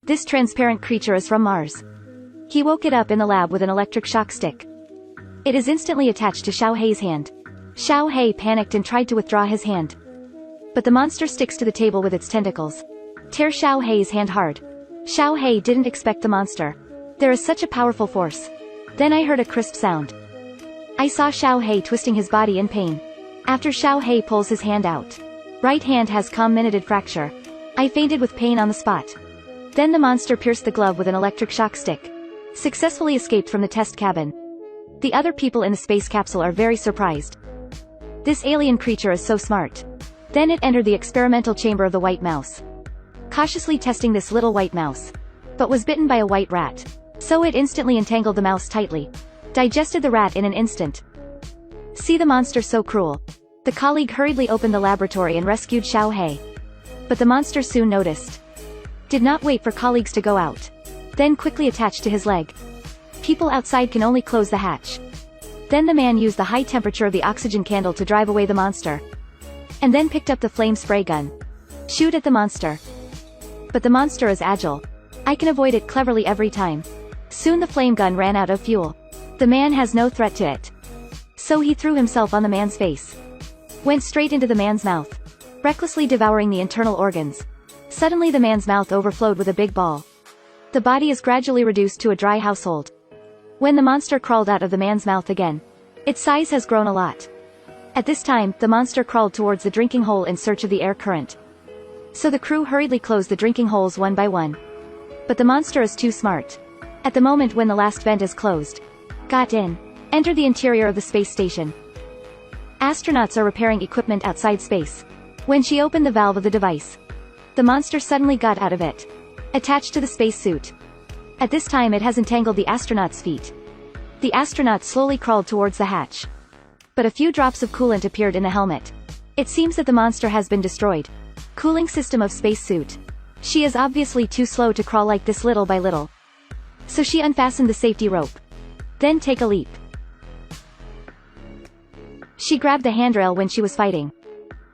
This transparent creature is from Mars. He woke it up in the lab with an electric shock stick. It is instantly attached to Xiao Hei's hand. Xiao Hei panicked and tried to withdraw his hand. But the monster sticks to the table with its tentacles. Tear Xiao Hei's hand hard. Xiao Hei didn't expect the monster. There is such a powerful force. Then I heard a crisp sound. I saw Xiao Hei twisting his body in pain. After Xiao Hei pulls his hand out. Right hand has comminuted fracture. I fainted with pain on the spot. Then the monster pierced the glove with an electric shock stick. Successfully escaped from the test cabin. The other people in the space capsule are very surprised. This alien creature is so smart. Then it entered the experimental chamber of the white mouse. Cautiously testing this little white mouse. But was bitten by a white rat. So it instantly entangled the mouse tightly. Digested the rat in an instant. See the monster so cruel. The colleague hurriedly opened the laboratory and rescued Xiao Hei. But the monster soon noticed. Did not wait for colleagues to go out. Then quickly attached to his leg. People outside can only close the hatch. Then the man used the high temperature of the oxygen candle to drive away the monster. And then picked up the flame spray gun. Shoot at the monster. But the monster is agile. I can avoid it cleverly every time. Soon the flame gun ran out of fuel. The man has no threat to it. So he threw himself on the man's face. Went straight into the man's mouth. Recklessly devouring the internal organs. Suddenly the man's mouth overflowed with a big ball. The body is gradually reduced to a dry household. When the monster crawled out of the man's mouth again, its size has grown a lot. At this time, the monster crawled towards the drinking hole in search of the air current. So the crew hurriedly closed the drinking holes one by one. But the monster is too smart. At the moment when the last vent is closed, got in, entered the interior of the space station. Astronauts are repairing equipment outside space. When she opened the valve of the device, the monster suddenly got out of it, attached to the spacesuit. At this time it has entangled the astronaut's feet. The astronaut slowly crawled towards the hatch. But a few drops of coolant appeared in the helmet. It seems that the monster has been destroyed. Cooling system of spacesuit. She is obviously too slow to crawl like this little by little. So she unfastened the safety rope. Then take a leap. She grabbed the handrail when she was fighting.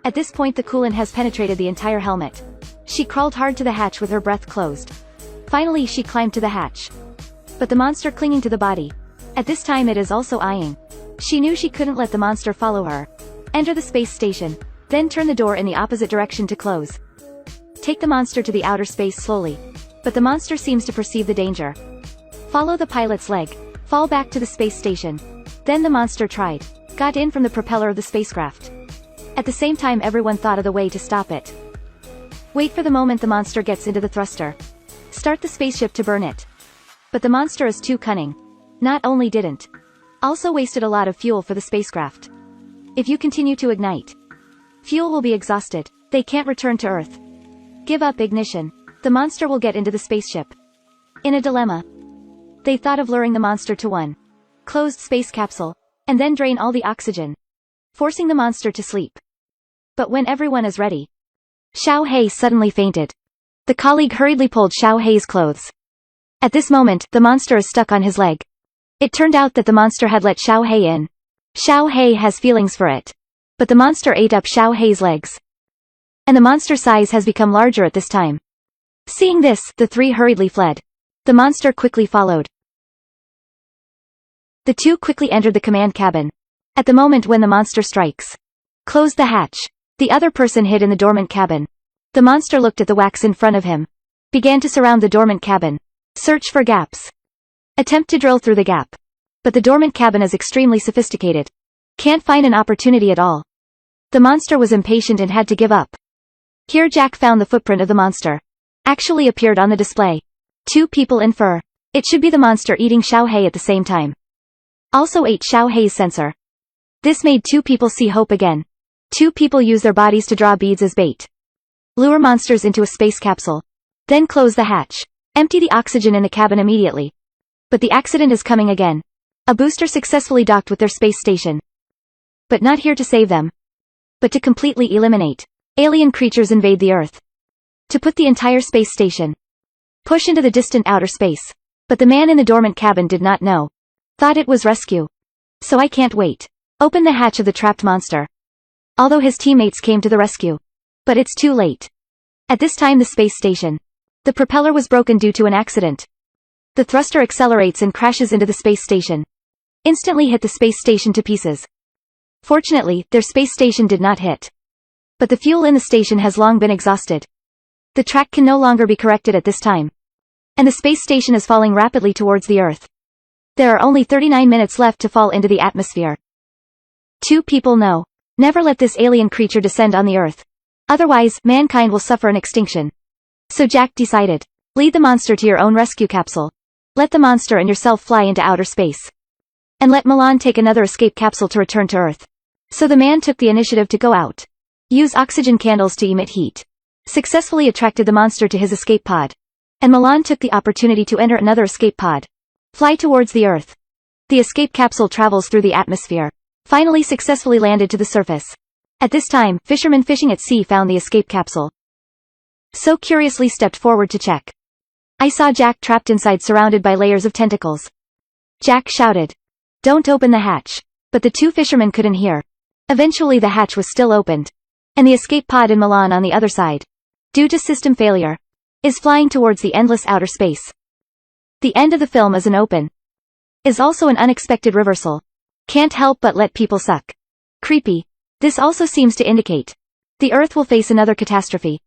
At this point the coolant has penetrated the entire helmet. She crawled hard to the hatch with her breath closed. Finally she climbed to the hatch. But the monster clinging to the body. At this time it is also eyeing. She knew she couldn't let the monster follow her. Enter the space station. Then turn the door in the opposite direction to close. Take the monster to the outer space slowly. But the monster seems to perceive the danger. Follow the pilot's leg. Fall back to the space station. Then the monster tried. Got in from the propeller of the spacecraft. At the same time everyone thought of the way to stop it. Wait for the moment the monster gets into the thruster. Start the spaceship to burn it. But the monster is too cunning. Not only didn't. Also wasted a lot of fuel for the spacecraft. If you continue to ignite, fuel will be exhausted. They can't return to Earth. Give up ignition. The monster will get into the spaceship. In a dilemma. They thought of luring the monster to one closed space capsule, and then drain all the oxygen, forcing the monster to sleep. But when everyone is ready, Xiao Hei suddenly fainted. The colleague hurriedly pulled Xiao Hei's clothes. At this moment, the monster is stuck on his leg. It turned out that the monster had let Xiao Hei in. Xiao Hei has feelings for it. But the monster ate up Xiao Hei's legs. And the monster's size has become larger at this time. Seeing this, the three hurriedly fled. The monster quickly followed. The two quickly entered the command cabin. At the moment when the monster strikes, closed the hatch. The other person hid in the dormant cabin. The monster looked at the wax in front of him. Began to surround the dormant cabin. Search for gaps. Attempt to drill through the gap. But the dormant cabin is extremely sophisticated. Can't find an opportunity at all. The monster was impatient and had to give up. Here Jack found the footprint of the monster. Actually appeared on the display. Two people in fur. It should be the monster eating Xiao Hei at the same time. Also ate Xiao Hei's sensor. This made two people see hope again. Two people use their bodies to draw beads as bait. Lure monsters into a space capsule. Then close the hatch. Empty the oxygen in the cabin immediately. But the accident is coming again. A booster successfully docked with their space station. But not here to save them. But to completely eliminate. Alien creatures invade the Earth. To put the entire space station. Push into the distant outer space. But the man in the dormant cabin did not know. Thought it was rescue. So I can't wait. Open the hatch of the trapped monster. Although his teammates came to the rescue. But it's too late. At this time the space station The propeller was broken due to an accident. The thruster accelerates and crashes into the space station. Instantly hit the space station to pieces. Fortunately, their space station did not hit. But the fuel in the station has long been exhausted. The track can no longer be corrected at this time. And the space station is falling rapidly towards the Earth. There are only 39 minutes left to fall into the atmosphere. 2 people know. Never let this alien creature descend on the Earth. Otherwise, mankind will suffer an extinction. So Jack decided. Lead the monster to your own rescue capsule. Let the monster and yourself fly into outer space. And let Milan take another escape capsule to return to Earth. So the man took the initiative to go out. Use oxygen candles to emit heat. Successfully attracted the monster to his escape pod. And Milan took the opportunity to enter another escape pod. Fly towards the Earth. The escape capsule travels through the atmosphere. Finally successfully landed to the surface. At this time, fishermen fishing at sea found the escape capsule. So curiously stepped forward to check. I saw Jack trapped inside surrounded by layers of tentacles. Jack shouted. Don't open the hatch. But the 2 fishermen couldn't hear. Eventually the hatch was still opened. And the escape pod in Milan on the other side, due to system failure, is flying towards the endless outer space. The end of the film is is also an unexpected reversal. Can't help but let people suck. Creepy. This also seems to indicate the Earth will face another catastrophe.